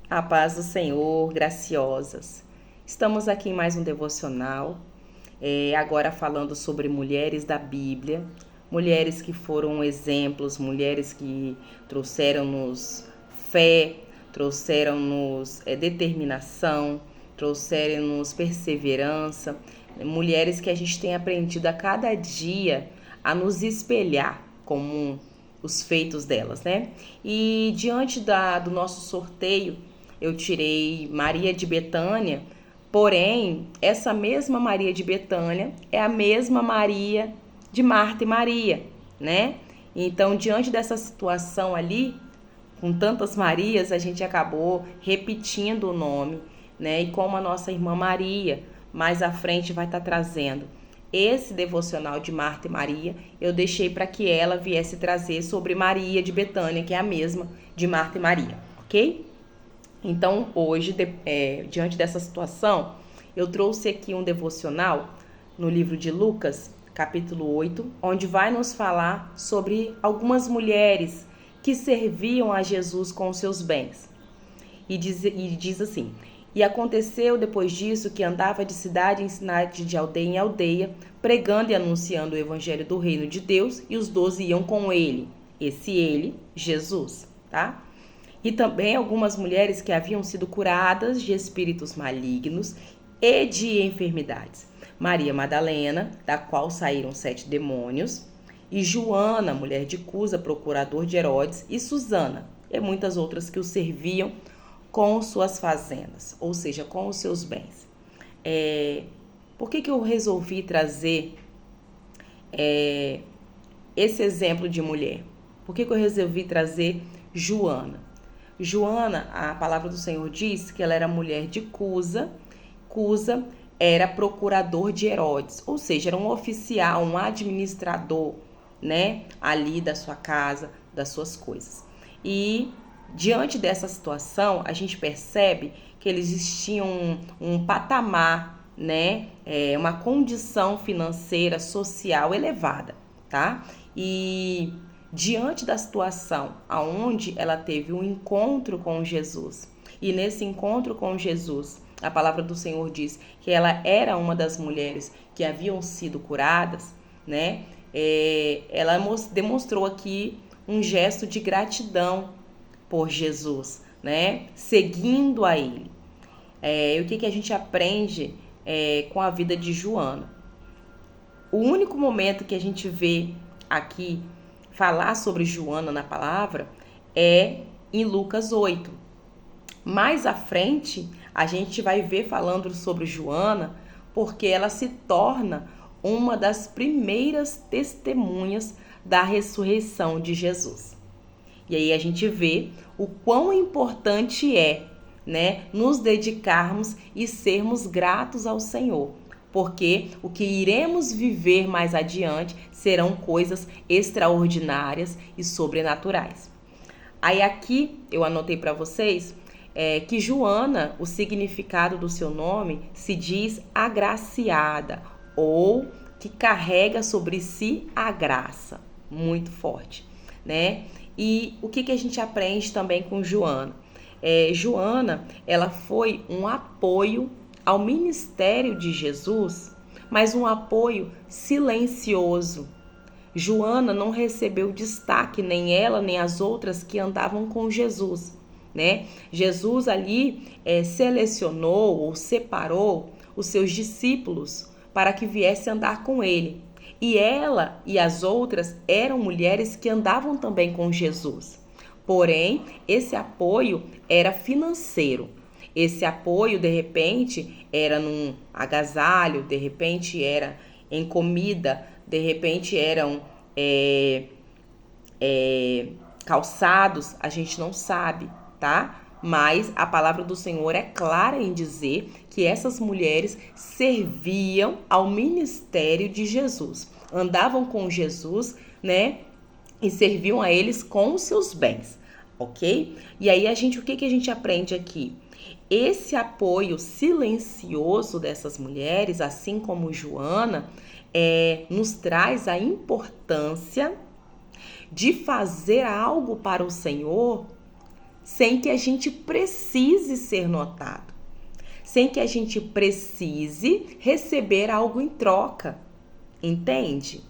A paz do Senhor, graciosas. Estamos aqui em mais um devocional, agora falando sobre mulheres da Bíblia, mulheres que foram exemplos, mulheres que trouxeram-nos fé, trouxeram-nos determinação, trouxeram-nos perseverança, mulheres que a gente tem aprendido a cada dia a nos espelhar como os feitos delas, né? E diante do nosso sorteio, eu tirei Maria de Betânia, porém, essa mesma Maria de Betânia é a mesma Maria de Marta e Maria, né? Então, diante dessa situação ali, com tantas Marias, a gente acabou repetindo o nome, né? E como a nossa irmã Maria, mais à frente vai estar trazendo esse devocional de Marta e Maria, eu deixei para que ela viesse trazer sobre Maria de Betânia, que é a mesma de Marta e Maria, ok? Então, hoje, diante dessa situação, eu trouxe aqui um devocional no livro de Lucas, capítulo 8, onde vai nos falar sobre algumas mulheres que serviam a Jesus com os seus bens. E diz assim: E aconteceu depois disso que andava de cidade em cidade, de aldeia em aldeia, pregando e anunciando o evangelho do reino de Deus, e os 12 iam com ele. Ele, Jesus, tá? E também algumas mulheres que haviam sido curadas de espíritos malignos e de enfermidades. Maria Madalena, da qual saíram 7 demônios, e Joana, mulher de Cusa, procurador de Herodes, e Susana, e muitas outras que o serviam com suas fazendas, ou seja, com os seus bens. Por que eu resolvi trazer esse exemplo de mulher? Por que eu resolvi trazer Joana? Joana, a palavra do Senhor diz que ela era mulher de Cusa. Cusa era procurador de Herodes, ou seja, era um oficial, um administrador, né, ali da sua casa, das suas coisas. E diante dessa situação, a gente percebe que eles tinham um patamar, né, uma condição financeira, social elevada, tá? E diante da situação aonde ela teve um encontro com Jesus, e nesse encontro com Jesus, a palavra do Senhor diz que ela era uma das mulheres que haviam sido curadas, né? Ela demonstrou aqui um gesto de gratidão por Jesus, né? Seguindo a ele. E o que a gente aprende com a vida de Joana? O único momento que a gente vê aqui falar sobre Joana na palavra é em Lucas 8. Mais à frente, a gente vai ver falando sobre Joana, porque ela se torna uma das primeiras testemunhas da ressurreição de Jesus. E aí a gente vê o quão importante é, né, nos dedicarmos e sermos gratos ao Senhor, porque o que iremos viver mais adiante serão coisas extraordinárias e sobrenaturais. Aí aqui eu anotei para vocês que Joana, o significado do seu nome, se diz agraciada, ou que carrega sobre si a graça. Muito forte, né? E o que a gente aprende também com Joana? Joana, ela foi um apoio ao ministério de Jesus, mas um apoio silencioso. Joana não recebeu destaque, nem ela, nem as outras que andavam com Jesus, né? Jesus ali selecionou ou separou os seus discípulos para que viessem andar com ele. E ela e as outras eram mulheres que andavam também com Jesus. Porém, esse apoio era financeiro. Esse apoio, de repente, era num agasalho, de repente era em comida, de repente eram calçados, a gente não sabe, tá? Mas a palavra do Senhor é clara em dizer que essas mulheres serviam ao ministério de Jesus. Andavam com Jesus, né? E serviam a eles com os seus bens, ok? E aí o que a gente aprende aqui? Esse apoio silencioso dessas mulheres, assim como Joana, nos traz a importância de fazer algo para o Senhor sem que a gente precise ser notado, sem que a gente precise receber algo em troca, entende?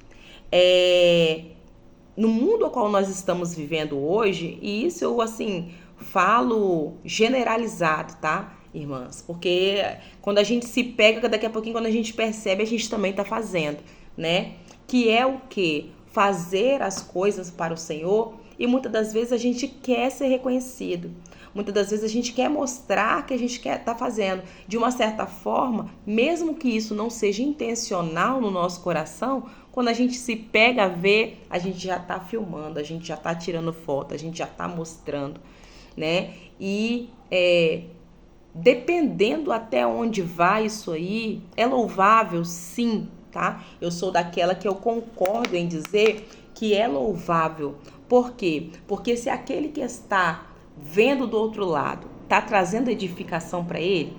No mundo ao qual nós estamos vivendo hoje, e isso eu, assim, falo generalizado, tá, irmãs? Porque quando a gente se pega, daqui a pouquinho, quando a gente percebe, a gente também tá fazendo, né? Que é o quê? Fazer as coisas para o Senhor, e muitas das vezes a gente quer ser reconhecido. Muitas das vezes a gente quer mostrar que a gente quer estar fazendo. De uma certa forma, mesmo que isso não seja intencional no nosso coração, quando a gente se pega a ver, a gente já está filmando, a gente já está tirando foto, a gente já está mostrando, né? E dependendo até onde vai isso aí, é louvável, sim, tá? Eu sou daquela que eu concordo em dizer que é louvável. Por quê? Porque se aquele que está vendo do outro lado está trazendo edificação para ele,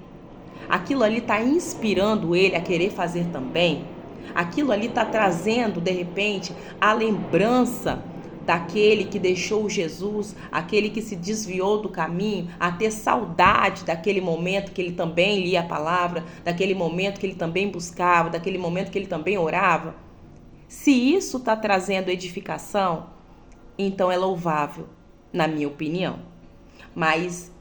aquilo ali está inspirando ele a querer fazer também, aquilo ali está trazendo, de repente, a lembrança daquele que deixou Jesus, aquele que se desviou do caminho, a ter saudade daquele momento que ele também lia a palavra, daquele momento que ele também buscava, daquele momento que ele também orava. Se isso está trazendo edificação, então é louvável, na minha opinião. Mas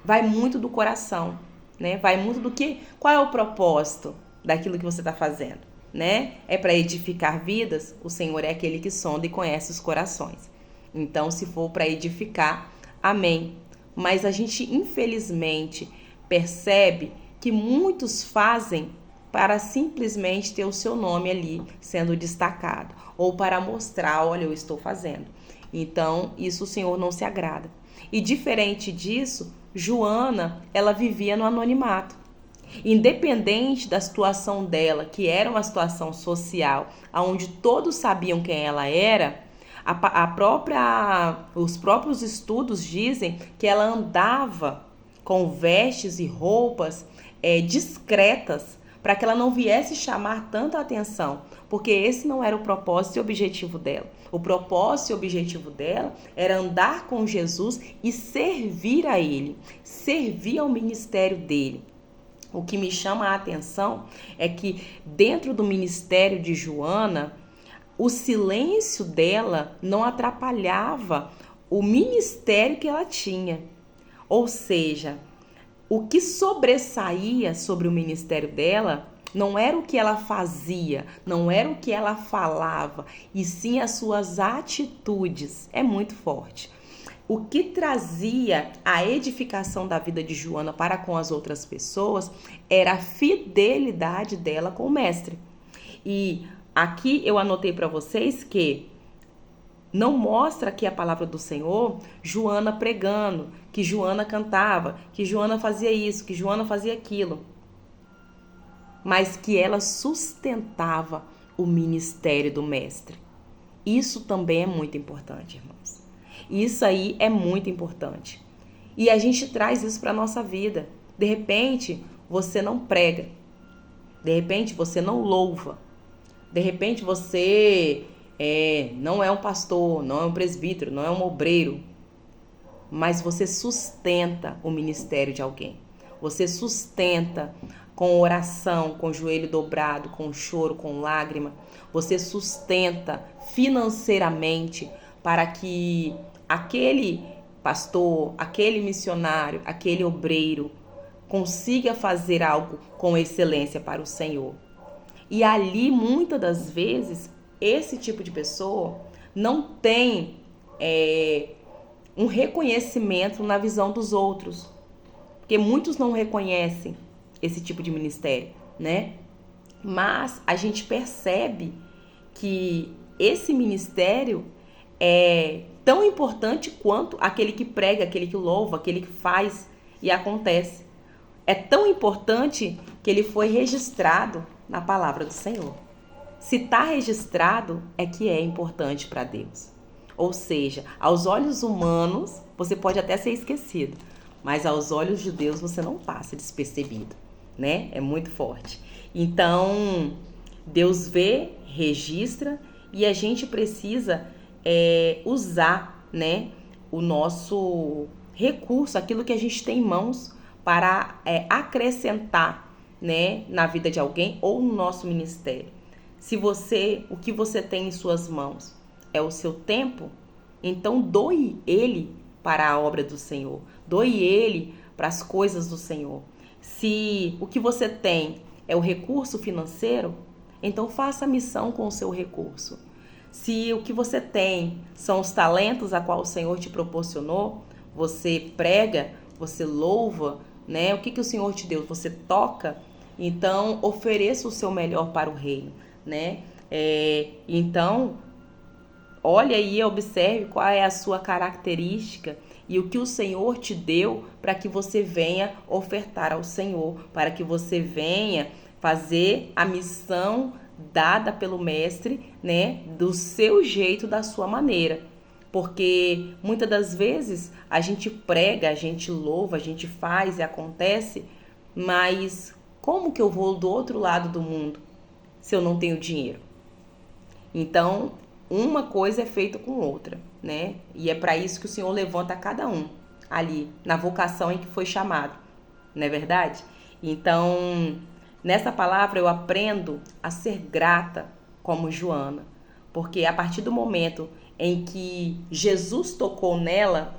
vai muito do coração, né? Vai muito do que, qual é o propósito daquilo que você está fazendo, né? É para edificar vidas? O Senhor é aquele que sonda e conhece os corações. Então, se for para edificar, amém. Mas a gente, infelizmente, percebe que muitos fazem para simplesmente ter o seu nome ali sendo destacado, ou para mostrar, olha, eu estou fazendo. Então, isso o Senhor não se agrada. E diferente disso, Joana, ela vivia no anonimato. Independente da situação dela, que era uma situação social, onde todos sabiam quem ela era, os próprios estudos dizem que ela andava com vestes e roupas discretas, para que ela não viesse chamar tanta atenção, porque esse não era o propósito e objetivo dela. O propósito e objetivo dela era andar com Jesus e servir a Ele, servir ao ministério dele. O que me chama a atenção é que dentro do ministério de Joana, o silêncio dela não atrapalhava o ministério que ela tinha. Ou seja, o que sobressaía sobre o ministério dela não era o que ela fazia, não era o que ela falava, e sim as suas atitudes. É muito forte. O que trazia a edificação da vida de Joana para com as outras pessoas era a fidelidade dela com o mestre. E aqui eu anotei para vocês que não mostra aqui a palavra do Senhor, Joana pregando, que Joana cantava, que Joana fazia isso, que Joana fazia aquilo. Mas que ela sustentava o ministério do mestre. Isso também é muito importante, irmãos. Isso aí é muito importante. E a gente traz isso para a nossa vida. De repente, você não prega. De repente, você não louva. De repente, você não é um pastor, não é um presbítero, não é um obreiro. Mas você sustenta o ministério de alguém. Você sustenta com oração, com o joelho dobrado, com choro, com lágrima. Você sustenta financeiramente para que aquele pastor, aquele missionário, aquele obreiro consiga fazer algo com excelência para o Senhor. E ali, muitas das vezes, esse tipo de pessoa não tem um reconhecimento na visão dos outros. Porque muitos não reconhecem esse tipo de ministério, né? Mas a gente percebe que esse ministério é tão importante quanto aquele que prega, aquele que louva, aquele que faz e acontece. É tão importante que ele foi registrado na palavra do Senhor. Se está registrado, é que é importante para Deus. Ou seja, aos olhos humanos, você pode até ser esquecido, mas aos olhos de Deus você não passa despercebido, né? É muito forte. Então, Deus vê, registra e a gente precisa usar, né, o nosso recurso, aquilo que a gente tem em mãos para acrescentar, né, na vida de alguém ou no nosso ministério. Se o que você tem em suas mãos é o seu tempo, então doe ele para a obra do Senhor, doe ele para as coisas do Senhor. Se o que você tem é o recurso financeiro, então faça a missão com o seu recurso. Se o que você tem são os talentos a qual o Senhor te proporcionou, você prega, você louva, né? O que o Senhor te deu? Você toca, então ofereça o seu melhor para o reino, né? Então, olha aí, observe qual é a sua característica e o que o Senhor te deu para que você venha ofertar ao Senhor, para que você venha fazer a missão dada pelo mestre, né, do seu jeito, da sua maneira. Porque muitas das vezes a gente prega, a gente louva, a gente faz e acontece, mas como que eu vou do outro lado do mundo se eu não tenho dinheiro? Então, uma coisa é feita com outra, né? E é para isso que o Senhor levanta cada um ali, na vocação em que foi chamado, não é verdade? Então, nessa palavra eu aprendo a ser grata como Joana, porque a partir do momento em que Jesus tocou nela,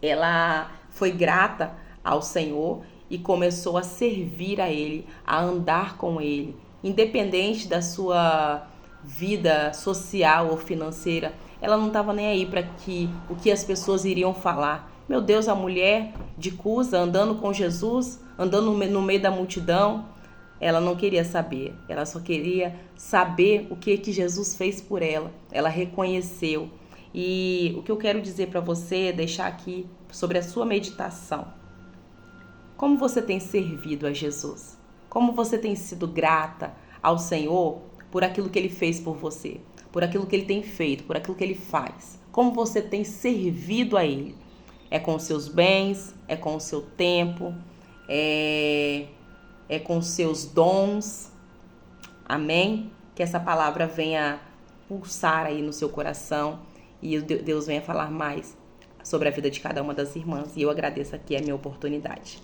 ela foi grata ao Senhor e começou a servir a Ele, a andar com Ele, independente da sua vida social ou financeira. Ela não estava nem aí para o que as pessoas iriam falar. Meu Deus, a mulher de Cusa andando com Jesus, andando no meio da multidão, ela não queria saber. Ela só queria saber o que Jesus fez por ela. Ela reconheceu. E o que eu quero dizer para você, deixar aqui sobre a sua meditação. Como você tem servido a Jesus? Como você tem sido grata ao Senhor por aquilo que Ele fez por você? Por aquilo que Ele tem feito, por aquilo que Ele faz? Como você tem servido a Ele? É com os seus bens, é com o seu tempo, é com os seus dons. Amém? Que essa palavra venha pulsar aí no seu coração e Deus venha falar mais sobre a vida de cada uma das irmãs. E eu agradeço aqui a minha oportunidade.